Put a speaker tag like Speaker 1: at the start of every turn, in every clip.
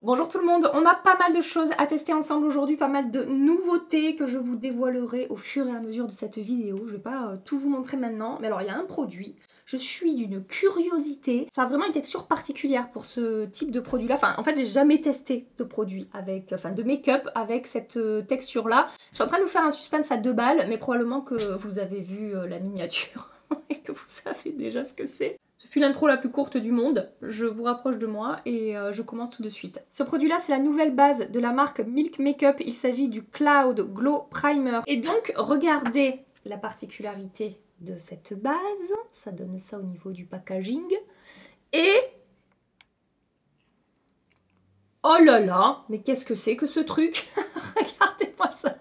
Speaker 1: Bonjour tout le monde, on a pas mal de choses à tester ensemble aujourd'hui, pas mal de nouveautés que je vous dévoilerai au fur et à mesure de cette vidéo. Je vais pas tout vous montrer maintenant, mais alors il y a un produit, je suis d'une curiosité. Ça a vraiment une texture particulière pour ce type de produit là. Enfin en fait j'ai jamais testé de produit avec, enfin de make-up avec cette texture là. Je suis en train de vous faire un suspense à 2 balles, mais probablement que vous avez vu la miniature et que vous savez déjà ce que c'est. Ce fut l'intro la plus courte du monde, je vous rapproche de moi et je commence tout de suite. Ce produit-là, c'est la nouvelle base de la marque Milk Makeup, il s'agit du Cloud Glow Primer. Et donc, regardez la particularité de cette base, ça donne ça au niveau du packaging. Et... oh là là, mais qu'est-ce que c'est que ce truc? Regardez-moi ça.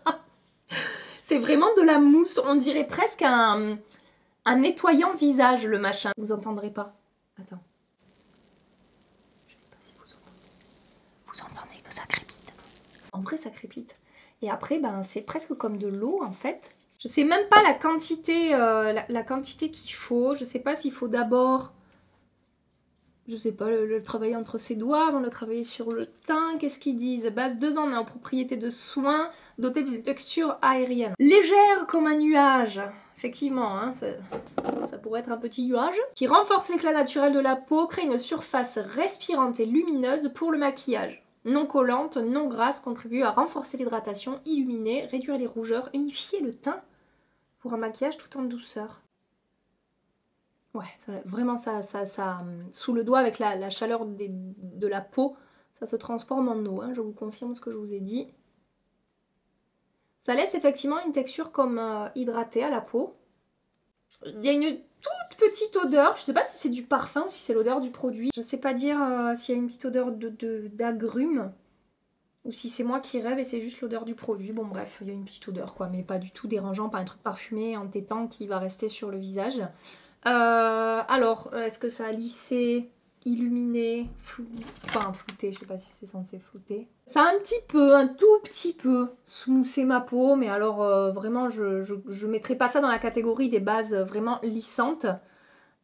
Speaker 1: C'est vraiment de la mousse, on dirait presque un nettoyant visage, le machin. Vous entendrez pas? Attends. Je sais pas si vous entendez. Vous entendez que ça crépite. En vrai, ça crépite. Et après, ben, c'est presque comme de l'eau, en fait. Je sais même pas la quantité, la quantité qu'il faut. Je sais pas s'il faut d'abord... je sais pas, le travailler entre ses doigts avant de le travailler sur le teint. Qu'est-ce qu'ils disent? Base 2 en propriété de soins, dotée d'une texture aérienne. Légère comme un nuage. Effectivement, hein, ça pourrait être un petit nuage. Qui renforce l'éclat naturel de la peau, crée une surface respirante et lumineuse pour le maquillage. Non collante, non grasse, contribue à renforcer l'hydratation, illuminer, réduire les rougeurs, unifier le teint pour un maquillage tout en douceur. Ouais, vraiment ça, sous le doigt avec la chaleur de la peau, ça se transforme en eau, hein, je vous confirme ce que je vous ai dit. Ça laisse effectivement une texture comme hydratée à la peau. Il y a une toute petite odeur, je sais pas si c'est du parfum ou si c'est l'odeur du produit. Je sais pas dire s'il y a une petite odeur d'agrumes ou si c'est moi qui rêve et c'est juste l'odeur du produit. Bon bref, il y a une petite odeur quoi, mais pas du tout dérangeant, pas un truc parfumé, entêtant qui va rester sur le visage. Alors, est-ce que ça a lissé, illuminé, enfin flouté, je sais pas si c'est censé flouter. Ça a un petit peu, un tout petit peu smoothé ma peau, mais alors vraiment je mettrai pas ça dans la catégorie des bases vraiment lissantes.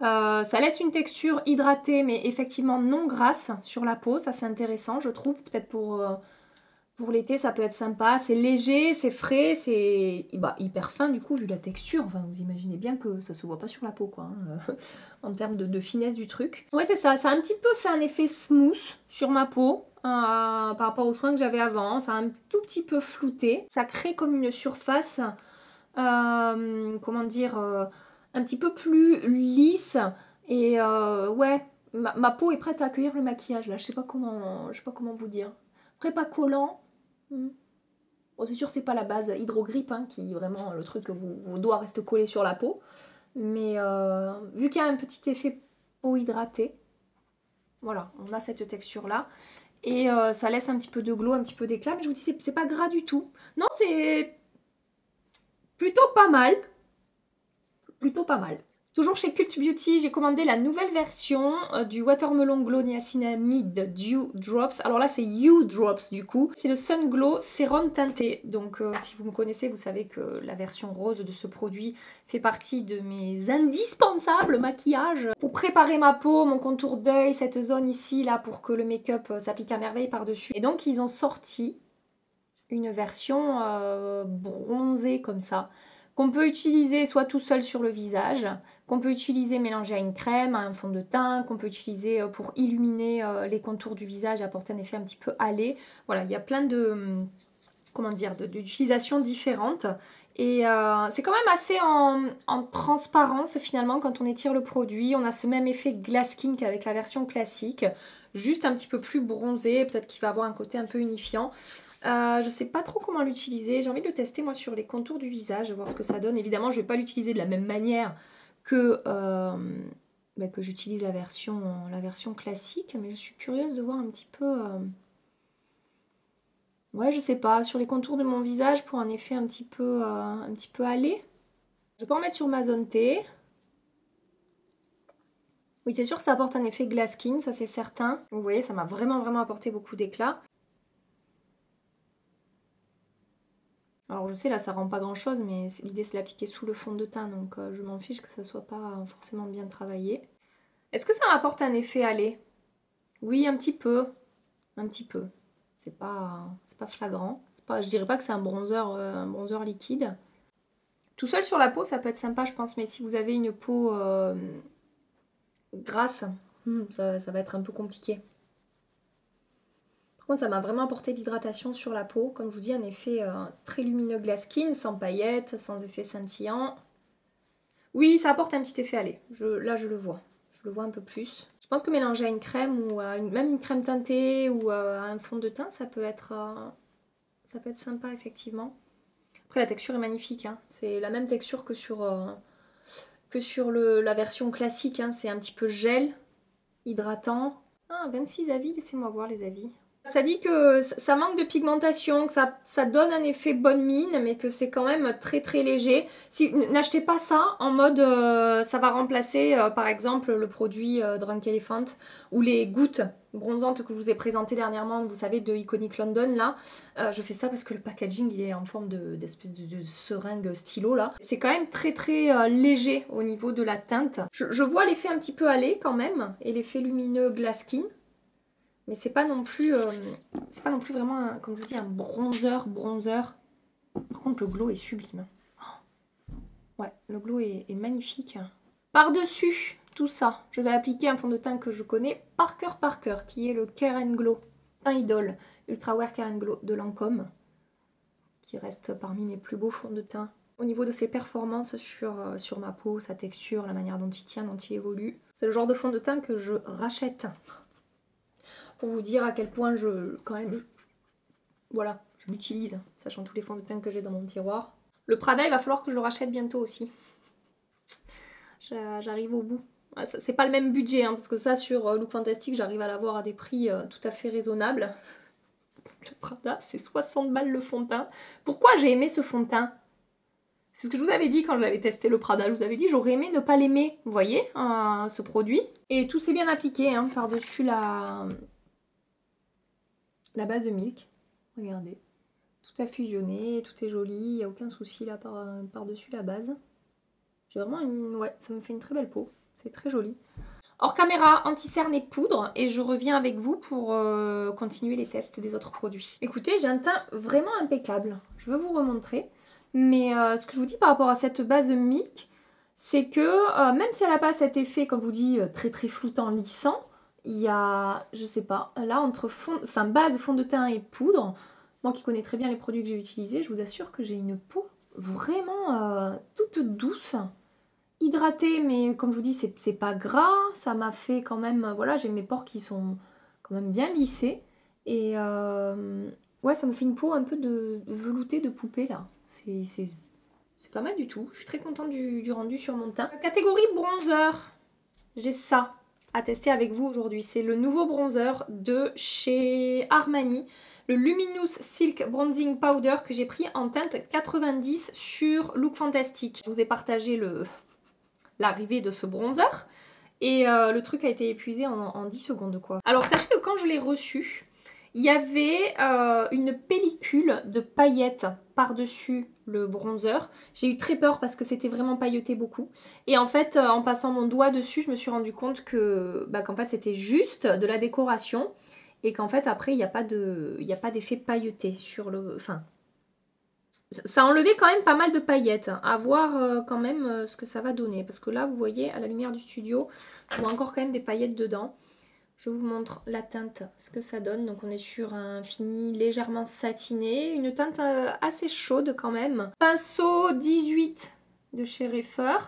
Speaker 1: Ça laisse une texture hydratée mais effectivement non grasse sur la peau, ça c'est intéressant je trouve, peut-être pour l'été, ça peut être sympa. C'est léger, c'est frais, c'est hyper fin du coup, vu la texture. Enfin, vous imaginez bien que ça se voit pas sur la peau, quoi, hein, en termes de finesse du truc. Ouais, c'est ça. Ça a un petit peu fait un effet smooth sur ma peau par rapport aux soins que j'avais avant. Ça a un tout petit peu flouté. Ça crée comme une surface, comment dire, un petit peu plus lisse. Et ouais, ma peau est prête à accueillir le maquillage, là. Je sais pas comment vous dire. Après, pas collant. Bon, c'est sûr, c'est pas la base Hydro-Grip, hein, qui est vraiment le truc que vos doigts restent collés sur la peau. Mais vu qu'il y a un petit effet peau hydratée, voilà, on a cette texture-là. Et ça laisse un petit peu de glow, un petit peu d'éclat. Mais je vous dis, c'est pas gras du tout. Non, c'est plutôt pas mal. Plutôt pas mal. Toujours chez Cult Beauty, j'ai commandé la nouvelle version du Watermelon Glow Niacinamide Dew Drops. Alors là, c'est You Drops du coup. C'est le Sun Glow Sérum teinté. Donc si vous me connaissez, vous savez que la version rose de ce produit fait partie de mes indispensables maquillages. Pour préparer ma peau, mon contour d'œil, cette zone ici, là, pour que le make-up s'applique à merveille par-dessus. Et donc, ils ont sorti une version bronzée comme ça, qu'on peut utiliser soit tout seul sur le visage, qu'on peut utiliser mélangé à une crème, à un fond de teint, qu'on peut utiliser pour illuminer les contours du visage, apporter un effet un petit peu hâlé. Voilà, il y a plein de, comment dire, d'utilisations différentes. Et c'est quand même assez en transparence finalement quand on étire le produit. On a ce même effet glass skin qu'avec la version classique, juste un petit peu plus bronzé, peut-être qu'il va avoir un côté un peu unifiant. Je sais pas trop comment l'utiliser, j'ai envie de le tester moi sur les contours du visage, voir ce que ça donne. Évidemment je vais pas l'utiliser de la même manière que j'utilise la version classique, mais je suis curieuse de voir un petit peu... ouais, je sais pas, sur les contours de mon visage pour un effet un petit peu hâlé. Je vais pas en mettre sur ma zone T. Oui, c'est sûr que ça apporte un effet glass skin, ça c'est certain. Vous voyez, ça m'a vraiment apporté beaucoup d'éclat. Alors je sais, là ça rend pas grand chose, mais l'idée c'est l'appliquer sous le fond de teint, donc je m'en fiche que ça soit pas forcément bien travaillé. Est-ce que ça m'apporte un effet hâlé? Oui, un petit peu. un petit peu. C'est pas flagrant. Je dirais pas que c'est un bronzer liquide. Tout seul sur la peau, ça peut être sympa, je pense, mais si vous avez une peau grasse, ça va être un peu compliqué. Par contre, ça m'a vraiment apporté l'hydratation sur la peau. Comme je vous dis, un effet très lumineux glass skin, sans paillettes, sans effet scintillant. Oui, ça apporte un petit effet allé. Là, je le vois. Je le vois un peu plus. Je pense que mélanger à une crème ou même une crème teintée ou à un fond de teint, ça peut être sympa, effectivement. Après, la texture est magnifique. Hein. C'est la même texture que sur la version classique. Hein. C'est un petit peu gel, hydratant. Ah, 26 avis, laissez-moi voir les avis. Ça dit que ça manque de pigmentation, que ça donne un effet bonne mine, mais que c'est quand même très très léger. N'achetez pas ça en mode ça va remplacer par exemple le produit Drunk Elephant ou les gouttes bronzantes que je vous ai présentées dernièrement, vous savez, de Iconic London là. Je fais ça parce que le packaging il est en forme d'espèce de seringue stylo là. C'est quand même très très léger au niveau de la teinte. Je vois l'effet un petit peu allé quand même et l'effet lumineux glass skin. Mais c'est pas non plus vraiment, comme je vous dis, un bronzer. Par contre, le glow est sublime. Ouais, le glow est magnifique. Par-dessus tout ça, je vais appliquer un fond de teint que je connais par cœur, qui est le Care & Glow Teint Idol Ultra Wear Care & Glow de Lancôme, qui reste parmi mes plus beaux fonds de teint. Au niveau de ses performances sur ma peau, sa texture, la manière dont il tient, dont il évolue, c'est le genre de fond de teint que je rachète. Pour vous dire à quel point je l'utilise, sachant tous les fonds de teint que j'ai dans mon tiroir. Le Prada, il va falloir que je le rachète bientôt aussi. J'arrive au bout. C'est pas le même budget, hein, parce que ça, sur Look Fantastic, j'arrive à l'avoir à des prix tout à fait raisonnables. Le Prada, c'est 60 balles le fond de teint. Pourquoi j'ai aimé ce fond de teint? C'est ce que je vous avais dit quand je l'avais testé, le Prada. Je vous avais dit, j'aurais aimé ne pas l'aimer, vous voyez, ce produit. Et tout s'est bien appliqué, hein, par-dessus la base de Milk, regardez, tout a fusionné, tout est joli, il n'y a aucun souci là par-dessus la base. J'ai vraiment ouais, ça me fait une très belle peau, c'est très joli. Hors caméra, anti-cerne et poudre, et je reviens avec vous pour continuer les tests des autres produits. Écoutez, j'ai un teint vraiment impeccable, je veux vous remontrer, mais ce que je vous dis par rapport à cette base Milk, c'est que même si elle n'a pas cet effet, comme je vous dis, très très floutant, lissant, il y a, je sais pas, là entre base, fond de teint et poudre, moi qui connais très bien les produits que j'ai utilisés, je vous assure que j'ai une peau vraiment toute douce, hydratée, mais comme je vous dis, c'est pas gras, ça m'a fait quand même, voilà, j'ai mes pores qui sont quand même bien lissés, et ouais, ça me fait une peau un peu de velouté de poupée là, c'est pas mal du tout, je suis très contente du rendu sur mon teint. Catégorie bronzer, j'ai ça à tester avec vous aujourd'hui. C'est le nouveau bronzer de chez Armani, le Luminous Silk Bronzing Powder que j'ai pris en teinte 90 sur Look Fantastic. Je vous ai partagé l'arrivée de ce bronzer et le truc a été épuisé en 10 secondes quoi. Alors sachez que quand je l'ai reçu, il y avait une pellicule de paillettes par-dessus le bronzer. J'ai eu très peur parce que c'était vraiment pailleté beaucoup. Et en fait, en passant mon doigt dessus, je me suis rendu compte qu'en fait, c'était juste de la décoration. Et qu'en fait, après, il n'y a pas d'effet pailleté sur le... Enfin, ça a enlevé quand même pas mal de paillettes. À voir quand même ce que ça va donner. Parce que là, vous voyez, à la lumière du studio, je vois encore quand même des paillettes dedans. Je vous montre la teinte, ce que ça donne. Donc on est sur un fini légèrement satiné, une teinte assez chaude quand même. Pinceau 18 de chez Reifer.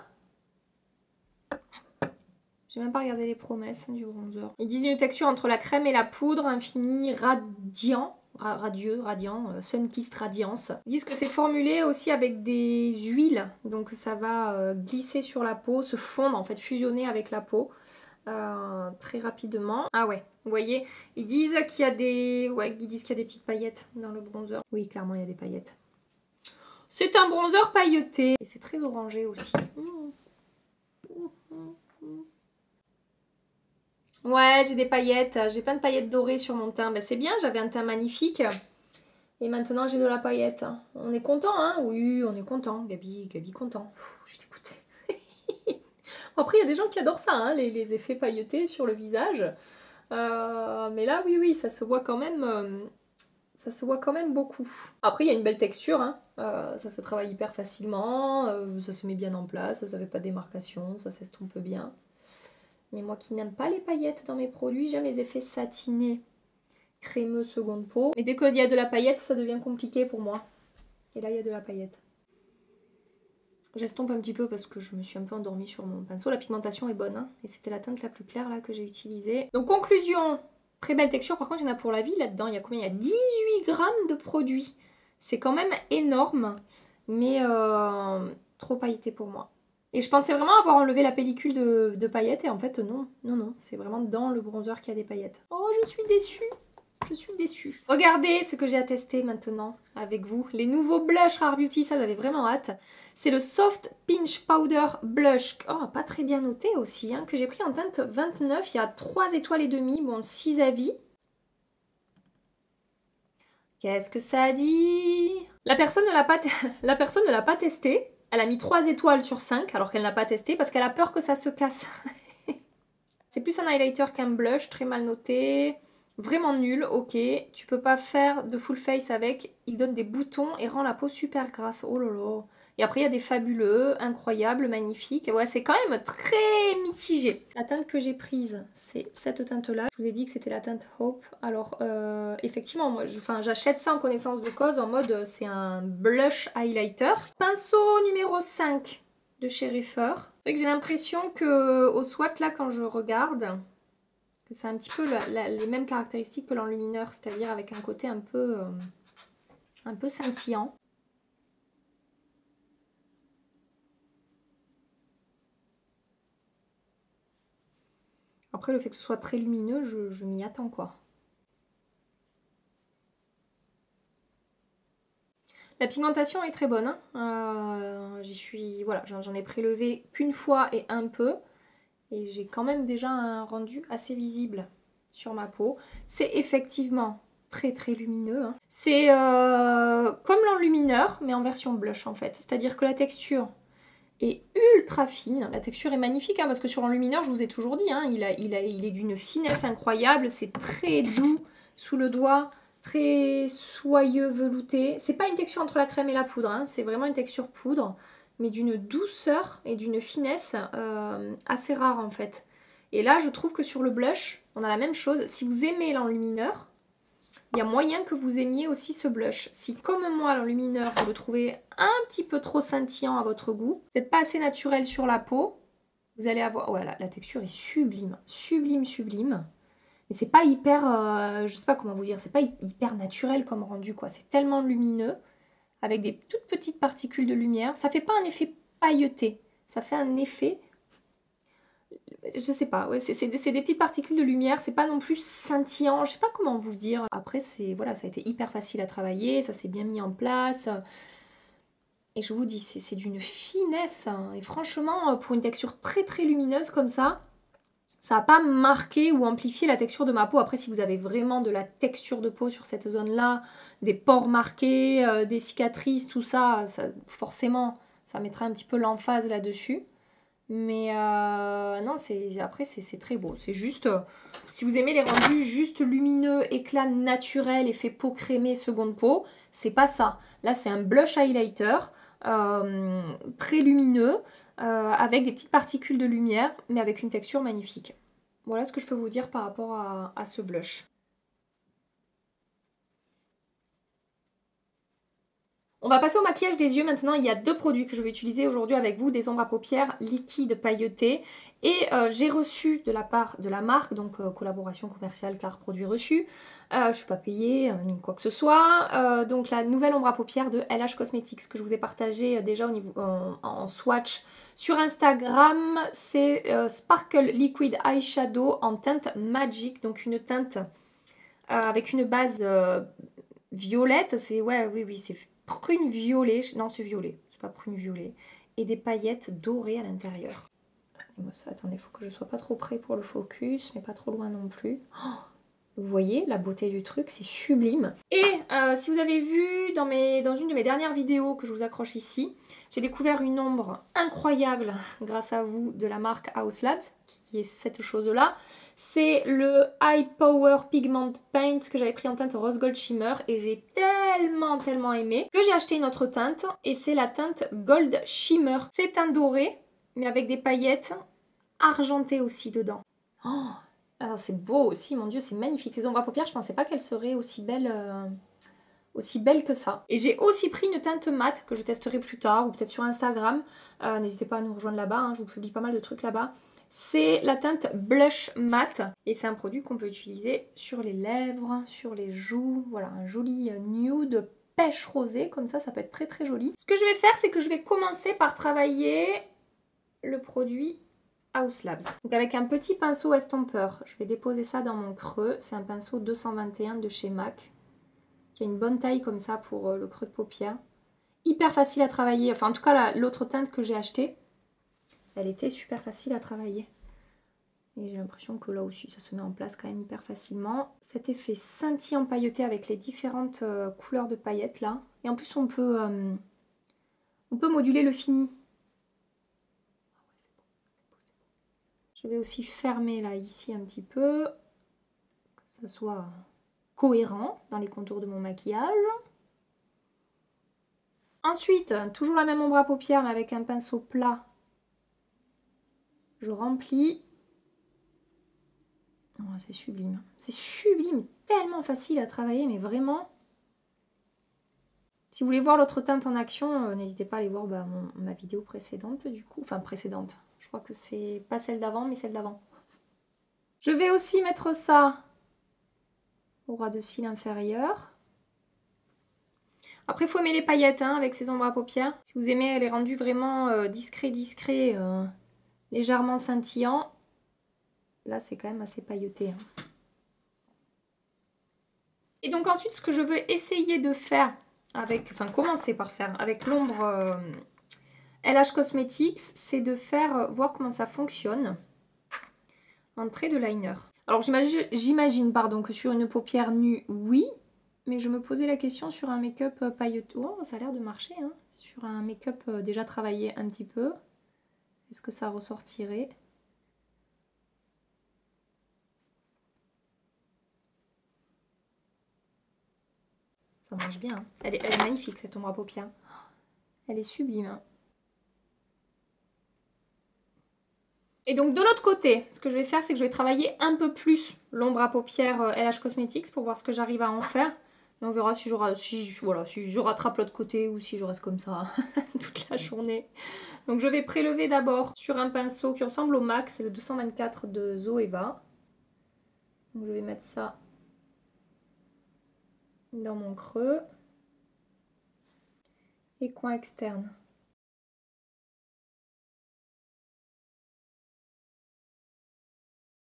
Speaker 1: J'ai même pas regardé les promesses du bronzer. Ils disent une texture entre la crème et la poudre, un fini radiant, radiant, Sun-Kissed Radiance. Ils disent que c'est formulé aussi avec des huiles, donc ça va glisser sur la peau, se fondre en fait, fusionner avec la peau. Très rapidement. Ah ouais, vous voyez, ils disent qu'il y a des petites paillettes dans le bronzer. Oui, clairement, il y a des paillettes. C'est un bronzer pailleté. Et c'est très orangé aussi. Ouais, j'ai des paillettes. J'ai plein de paillettes dorées sur mon teint. Ben, c'est bien, j'avais un teint magnifique. Et maintenant, j'ai de la paillette. On est content, hein? Oui, on est content. Gabi content. Je t'écoutais. Après, il y a des gens qui adorent ça, hein, les effets pailletés sur le visage. Mais là, oui, oui, ça se voit quand même. Ça se voit quand même beaucoup. Après, il y a une belle texture, hein. Ça se travaille hyper facilement, ça se met bien en place, ça fait pas de démarcation, ça s'estompe bien. Mais moi qui n'aime pas les paillettes dans mes produits, j'aime les effets satinés, crémeux seconde peau. Mais dès qu'il y a de la paillette, ça devient compliqué pour moi. Et là, il y a de la paillette. J'estompe un petit peu parce que je me suis un peu endormie sur mon pinceau. La pigmentation est bonne, hein, et c'était la teinte la plus claire là que j'ai utilisée. Donc conclusion, très belle texture. Par contre, il y en a pour la vie là-dedans. Il y a combien? Il y a 18 grammes de produit. C'est quand même énorme, mais trop pailleté pour moi. Et je pensais vraiment avoir enlevé la pellicule de paillettes, et en fait non, non, non. C'est vraiment dans le bronzer qu'il y a des paillettes. Oh, je suis déçue. Je suis déçue. Regardez ce que j'ai à tester maintenant avec vous. Les nouveaux blushs Rare Beauty, ça j'avais vraiment hâte. C'est le Soft Pinch Powder Blush. Oh, pas très bien noté aussi, hein, que j'ai pris en teinte 29. Il y a 3 étoiles et demie, bon 6 avis. Qu'est-ce que ça dit? La personne ne l'a pas testé. Elle a mis 3 étoiles sur 5 alors qu'elle n'a pas testé parce qu'elle a peur que ça se casse. C'est plus un highlighter qu'un blush, très mal noté. Vraiment nul, ok. Tu peux pas faire de full face avec. Il donne des boutons et rend la peau super grasse. Oh là là. Et après, il y a des fabuleux, incroyables, magnifiques. Ouais, c'est quand même très mitigé. La teinte que j'ai prise, c'est cette teinte-là. Je vous ai dit que c'était la teinte Hope. Alors, effectivement, moi, j'achète ça en connaissance de cause, en mode, c'est un blush highlighter. Pinceau numéro 5 de chez Refer. C'est vrai que j'ai l'impression que au swatch, là, quand je regarde, que c'est un petit peu les mêmes caractéristiques que l'enlumineur, c'est-à-dire avec un côté un peu scintillant. Après, le fait que ce soit très lumineux, je m'y attends, quoi. La pigmentation est très bonne, hein. Voilà, j'en ai prélevé qu'une fois et un peu. Et j'ai quand même déjà un rendu assez visible sur ma peau. C'est effectivement très très lumineux, hein. C'est comme l'enlumineur, mais en version blush en fait. C'est-à-dire que la texture est ultra fine. La texture est magnifique, hein, parce que sur l'enlumineur, je vous ai toujours dit, hein, il est d'une finesse incroyable. C'est très doux sous le doigt, très soyeux, velouté. C'est pas une texture entre la crème et la poudre, hein, c'est vraiment une texture poudre, mais d'une douceur et d'une finesse assez rare en fait. Et là, je trouve que sur le blush, on a la même chose. Si vous aimez l'enlumineur, il y a moyen que vous aimiez aussi ce blush. Si comme moi, l'enlumineur, vous le trouvez un petit peu trop scintillant à votre goût, peut-être pas assez naturel sur la peau, vous allez avoir... Voilà, la texture est sublime, sublime, sublime. Et c'est pas hyper, je sais pas comment vous dire, c'est pas hyper naturel comme rendu, quoi. C'est tellement lumineux, avec des toutes petites particules de lumière. Ça fait pas un effet pailleté, ça fait un effet... Je sais pas, ouais, c'est des petites particules de lumière, c'est pas non plus scintillant, je sais pas comment vous dire. Après, voilà, ça a été hyper facile à travailler, ça s'est bien mis en place. Et je vous dis, c'est d'une finesse, hein. Et franchement, pour une texture très très lumineuse comme ça n'a pas marqué ou amplifié la texture de ma peau. Après, si vous avez vraiment de la texture de peau sur cette zone-là, des pores marqués, des cicatrices, tout ça, forcément, ça mettra un petit peu l'emphase là-dessus. Mais non, après c'est très beau. C'est juste, si vous aimez les rendus juste lumineux, éclat naturel, effet peau crémée, seconde peau, c'est pas ça. Là, c'est un blush highlighter très lumineux, avec des petites particules de lumière, mais avec une texture magnifique. Voilà ce que je peux vous dire par rapport à ce blush. On va passer au maquillage des yeux maintenant. Il y a 2 produits que je vais utiliser aujourd'hui avec vous, des ombres à paupières liquides pailletées. Et j'ai reçu de la part de la marque, donc collaboration commerciale car produit reçu. Je ne suis pas payée ni quoi que ce soit. Donc la nouvelle ombre à paupières de LH Cosmetics que je vous ai partagé déjà en swatch sur Instagram. C'est Sparkle Liquid Eyeshadow en teinte Magic, donc une teinte avec une base violette. C'est oui, c'est prune violet, non c'est violet, c'est pas prune violet, et des paillettes dorées à l'intérieur. Attendez, il faut que je sois pas trop près pour le focus, mais pas trop loin non plus. Oh, Vous voyez la beauté du truc, c'est sublime. Et si vous avez vu dans une de mes dernières vidéos que je vous accroche ici, j'ai découvert une ombre incroyable grâce à vous de la marque Haus Labs, qui est cette chose-là. C'est le High Power Pigment Paint que j'avais pris en teinte Rose Gold Shimmer et j'ai tellement aimé que j'ai acheté une autre teinte et c'est la teinte Gold Shimmer. C'est un doré mais avec des paillettes argentées aussi dedans. Oh, alors c'est beau aussi, mon dieu, c'est magnifique. Les ombres à paupières, je pensais pas qu'elles seraient aussi belles que ça. Et j'ai aussi pris une teinte mate que je testerai plus tard ou peut-être sur Instagram. N'hésitez pas à nous rejoindre là-bas, hein, je vous publie pas mal de trucs là-bas. C'est la teinte Blush Matte et c'est un produit qu'on peut utiliser sur les lèvres, sur les joues. Voilà, un joli nude pêche rosé, comme ça peut être très joli. Ce que je vais faire, c'est que je vais commencer par travailler le produit Haus Labs. Donc avec un petit pinceau estompeur, je vais déposer ça dans mon creux. C'est un pinceau 221 de chez MAC, qui a une bonne taille comme ça pour le creux de paupière. Hyper facile à travailler, enfin en tout cas l'autre teinte que j'ai achetée, elle était super facile à travailler. Et j'ai l'impression que là aussi ça se met en place quand même hyper facilement. Cet effet scintillant pailleté avec les différentes couleurs de paillettes là. Et en plus on peut moduler le fini. Je vais aussi fermer là ici un petit peu, que ça soit cohérent dans les contours de mon maquillage. Ensuite, toujours la même ombre à paupières mais avec un pinceau plat. Je remplis. Oh, c'est sublime. C'est sublime, tellement facile à travailler, mais vraiment. Si vous voulez voir l'autre teinte en action, n'hésitez pas à aller voir ma vidéo précédente du coup. Enfin précédente. Je crois que c'est pas celle d'avant, mais celle d'avant. Je vais aussi mettre ça au ras de cils inférieur. Après, il faut aimer les paillettes hein, avec ces ombres à paupières. Si vous aimez les rendus vraiment discret, légèrement scintillant. Là, c'est quand même assez pailleté. Hein. Et donc ensuite, ce que je veux essayer de faire commencer par faire avec l'ombre LH Cosmetics, c'est de faire voir comment ça fonctionne en trait de liner. Alors j'imagine que sur une paupière nue, oui, mais je me posais la question sur un make-up pailleté. Oh, ça a l'air de marcher, hein. Sur un make-up déjà travaillé un petit peu. Est-ce que ça ressortirait ? Ça marche bien. Hein. Elle est magnifique cette ombre à paupières. Elle est sublime. Hein. Et donc de l'autre côté, ce que je vais faire, c'est que je vais travailler un peu plus l'ombre à paupières LH Cosmetics pour voir ce que j'arrive à en faire. Et on verra si je rattrape l'autre côté ou si je reste comme ça toute la journée. Donc je vais prélever d'abord sur un pinceau qui ressemble au MAC, c'est le 224 de Zoeva. Donc je vais mettre ça dans mon creux et coin externe.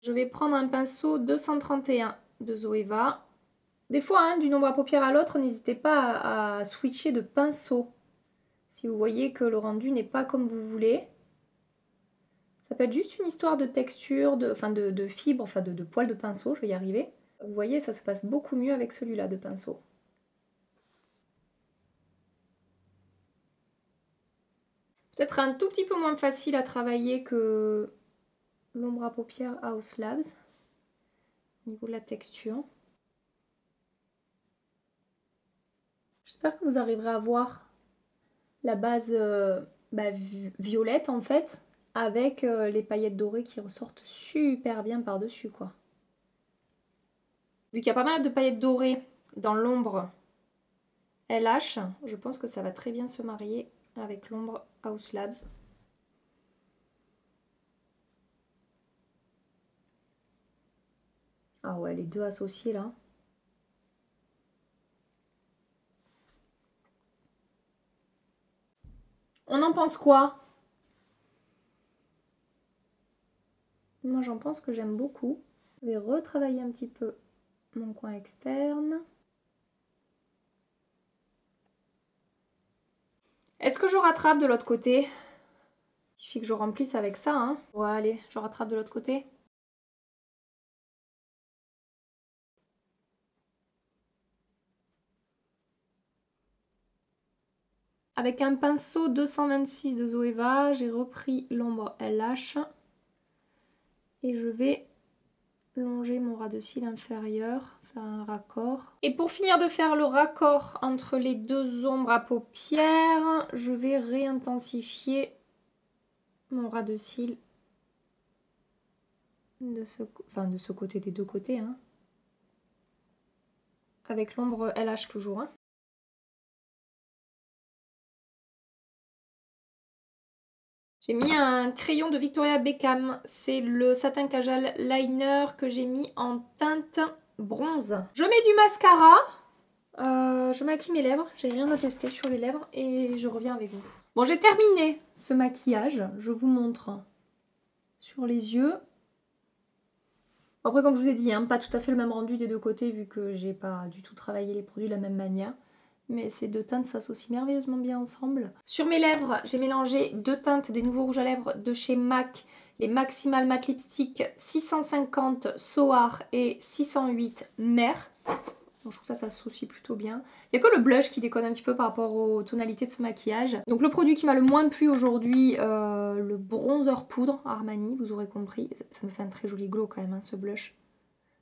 Speaker 1: Je vais prendre un pinceau 231 de Zoeva. Des fois, hein, d'une ombre à paupières à l'autre, n'hésitez pas à switcher de pinceau. Si vous voyez que le rendu n'est pas comme vous voulez. Ça peut être juste une histoire de texture, de fibre, de poils de pinceau, je vais y arriver. Vous voyez, ça se passe beaucoup mieux avec celui-là de pinceau. Peut-être un tout petit peu moins facile à travailler que l'ombre à paupières Haus Labs, au niveau de la texture. J'espère que vous arriverez à voir la base violette en fait, avec les paillettes dorées qui ressortent super bien par-dessus quoi. Vu qu'il y a pas mal de paillettes dorées dans l'ombre LH, je pense que ça va très bien se marier avec l'ombre Haus Labs. Ah ouais, les deux associés là. On en pense quoi? Moi j'en pense que j'aime beaucoup. Je vais retravailler un petit peu mon coin externe. Est-ce que je rattrape de l'autre côté? Il suffit que je remplisse avec ça. Hein. Ouais, allez, je rattrape de l'autre côté. Avec un pinceau 226 de Zoeva, j'ai repris l'ombre LH. Et je vais longer mon ras de cils inférieur, faire un raccord. Et pour finir de faire le raccord entre les deux ombres à paupières, je vais réintensifier mon ras de cils de ce côté, des deux côtés, hein, avec l'ombre LH toujours. Hein. J'ai mis un crayon de Victoria Beckham, c'est le satin cajal liner que j'ai mis en teinte bronze. Je mets du mascara, je maquille mes lèvres, j'ai rien à tester sur les lèvres et je reviens avec vous. Bon, j'ai terminé ce maquillage, je vous montre sur les yeux. Après, comme je vous ai dit, hein, pas tout à fait le même rendu des deux côtés vu que j'ai pas du tout travaillé les produits de la même manière. Mais ces deux teintes s'associent merveilleusement bien ensemble. Sur mes lèvres, j'ai mélangé deux teintes des nouveaux rouges à lèvres de chez MAC. Les Maximal Matte Lipstick 650 Soar et 608 Mer. Donc, je trouve ça s'associe plutôt bien. Il n'y a que le blush qui déconne un petit peu par rapport aux tonalités de ce maquillage. Donc le produit qui m'a le moins plu aujourd'hui, le bronzer poudre Armani, vous aurez compris. Ça me fait un très joli glow quand même, hein, ce blush.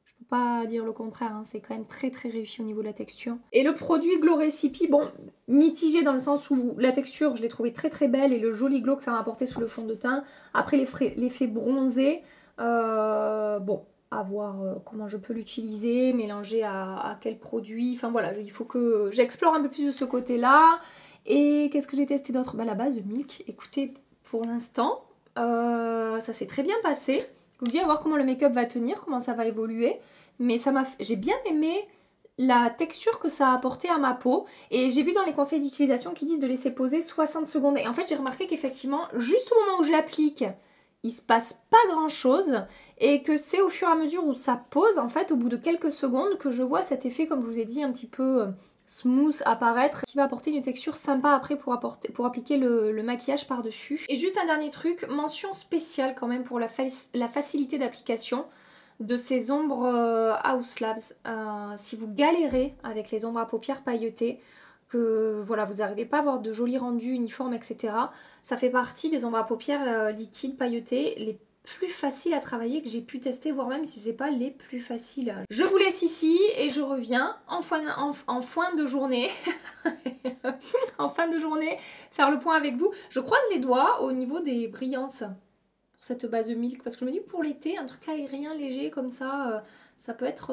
Speaker 1: Je peux pas dire le contraire, hein. C'est quand même très très réussi au niveau de la texture. Et le produit Glow Recipe, bon, mitigé dans le sens où la texture, je l'ai trouvé très très belle et le joli glow que ça m'a apporté sous le fond de teint. Après l'effet bronzé, bon, à voir comment je peux l'utiliser, mélanger à quel produit. Enfin voilà, il faut que j'explore un peu plus de ce côté-là. Et qu'est-ce que j'ai testé d'autre? Bah la base de Milk, écoutez, pour l'instant, ça s'est très bien passé. Je vous dis à voir comment le make-up va tenir, comment ça va évoluer. Mais j'ai bien aimé la texture que ça a apporté à ma peau. Et j'ai vu dans les conseils d'utilisation qui disent de laisser poser 60 secondes. Et en fait, j'ai remarqué qu'effectivement, juste au moment où je l'applique, il se passe pas grand chose. Et que c'est au fur et à mesure où ça pose, en fait, au bout de quelques secondes, que je vois cet effet, comme je vous ai dit, un petit peu smooth apparaître, qui va apporter une texture sympa après pour appliquer le maquillage par-dessus. Et juste un dernier truc, mention spéciale quand même pour la facilité d'application de ces ombres House Labs. Si vous galérez avec les ombres à paupières pailletées, que voilà, vous n'arrivez pas à avoir de jolis rendus uniformes, etc. Ça fait partie des ombres à paupières liquides pailletées les plus faciles à travailler que j'ai pu tester, voire même si c'est pas les plus faciles. Je vous laisse ici et je reviens en fin de journée en fin de journée faire le point avec vous. Je croise les doigts au niveau des brillances pour cette base de Milk parce que je me dis pour l'été, un truc aérien léger comme ça, ça peut être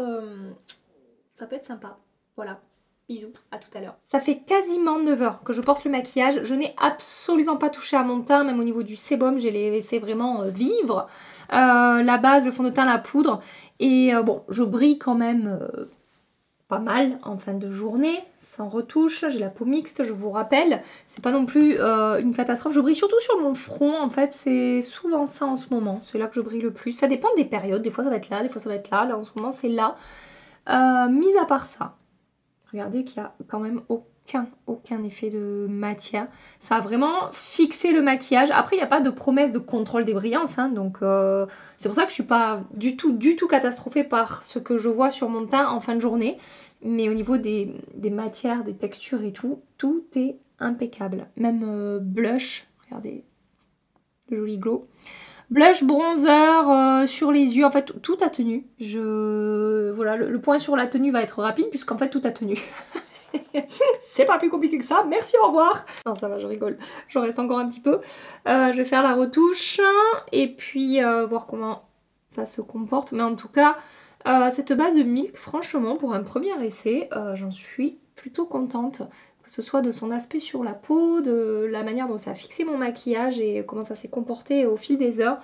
Speaker 1: sympa. Voilà. Bisous, à tout à l'heure. Ça fait quasiment 9 heures que je porte le maquillage. Je n'ai absolument pas touché à mon teint, même au niveau du sébum, j'ai laissé vraiment vivre. La base, le fond de teint, la poudre. Et bon, je brille quand même pas mal en fin de journée, sans retouche. J'ai la peau mixte, je vous rappelle. C'est pas non plus une catastrophe. Je brille surtout sur mon front, en fait. C'est souvent ça en ce moment. C'est là que je brille le plus. Ça dépend des périodes. Des fois, ça va être là, des fois, ça va être là. Là, en ce moment, c'est là. Mis à part ça, regardez qu'il n'y a quand même aucun effet de matière. Ça a vraiment fixé le maquillage. Après, il n'y a pas de promesse de contrôle des brillances. Hein, donc, c'est pour ça que je ne suis pas du tout catastrophée par ce que je vois sur mon teint en fin de journée. Mais au niveau des matières, des textures et tout est impeccable. Même blush, regardez le joli glow. Blush, bronzer sur les yeux, en fait tout a tenu. Voilà, le point sur la tenue va être rapide puisqu'en fait tout a tenu. C'est pas plus compliqué que ça, merci, au revoir. Non ça va, je rigole, j'en reste encore un petit peu. Je vais faire la retouche et puis voir comment ça se comporte. Mais en tout cas, cette base de Milk, franchement pour un premier essai, j'en suis plutôt contente. Que ce soit de son aspect sur la peau, de la manière dont ça a fixé mon maquillage et comment ça s'est comporté au fil des heures.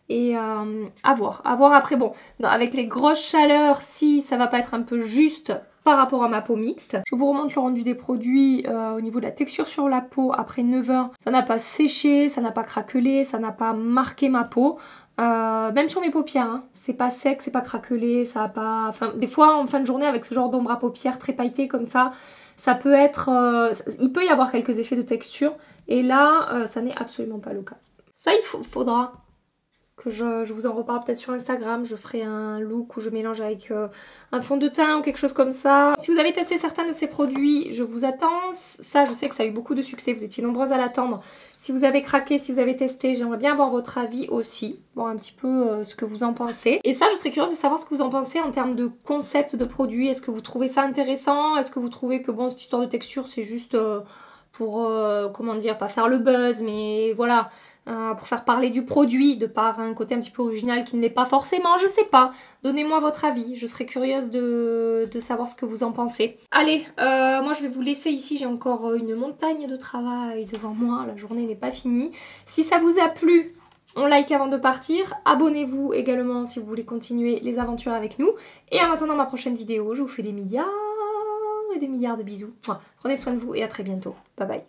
Speaker 1: Et à voir après, bon, avec les grosses chaleurs, si ça va pas être un peu juste par rapport à ma peau mixte. Je vous remonte le rendu des produits au niveau de la texture sur la peau après 9 heures. Ça n'a pas séché, ça n'a pas craquelé, ça n'a pas marqué ma peau. Même sur mes paupières, hein. C'est pas sec, c'est pas craquelé, ça a pas... Enfin, des fois en fin de journée avec ce genre d'ombre à paupières très pailleté comme ça peut être... il peut y avoir quelques effets de texture et là, ça n'est absolument pas le cas. Ça, il faudra que je vous en reparle peut-être sur Instagram. Je ferai un look où je mélange avec un fond de teint ou quelque chose comme ça. Si vous avez testé certains de ces produits, je vous attends. Ça, je sais que ça a eu beaucoup de succès, vous étiez nombreuses à l'attendre. Si vous avez craqué, si vous avez testé, j'aimerais bien avoir votre avis aussi, voir un petit peu ce que vous en pensez. Et ça, je serais curieuse de savoir ce que vous en pensez en termes de concept de produit. Est-ce que vous trouvez ça intéressant? Est-ce que vous trouvez que bon, cette histoire de texture, c'est juste pour, comment dire, pas faire le buzz, mais voilà, pour faire parler du produit, de par un côté un petit peu original qui ne l'est pas forcément, je sais pas. Donnez-moi votre avis, je serais curieuse de savoir ce que vous en pensez. Allez, moi je vais vous laisser ici, j'ai encore une montagne de travail devant moi, la journée n'est pas finie. Si ça vous a plu, on like avant de partir, abonnez-vous également si vous voulez continuer les aventures avec nous. Et en attendant ma prochaine vidéo, je vous fais des milliards et des milliards de bisous. Prenez soin de vous et à très bientôt. Bye bye.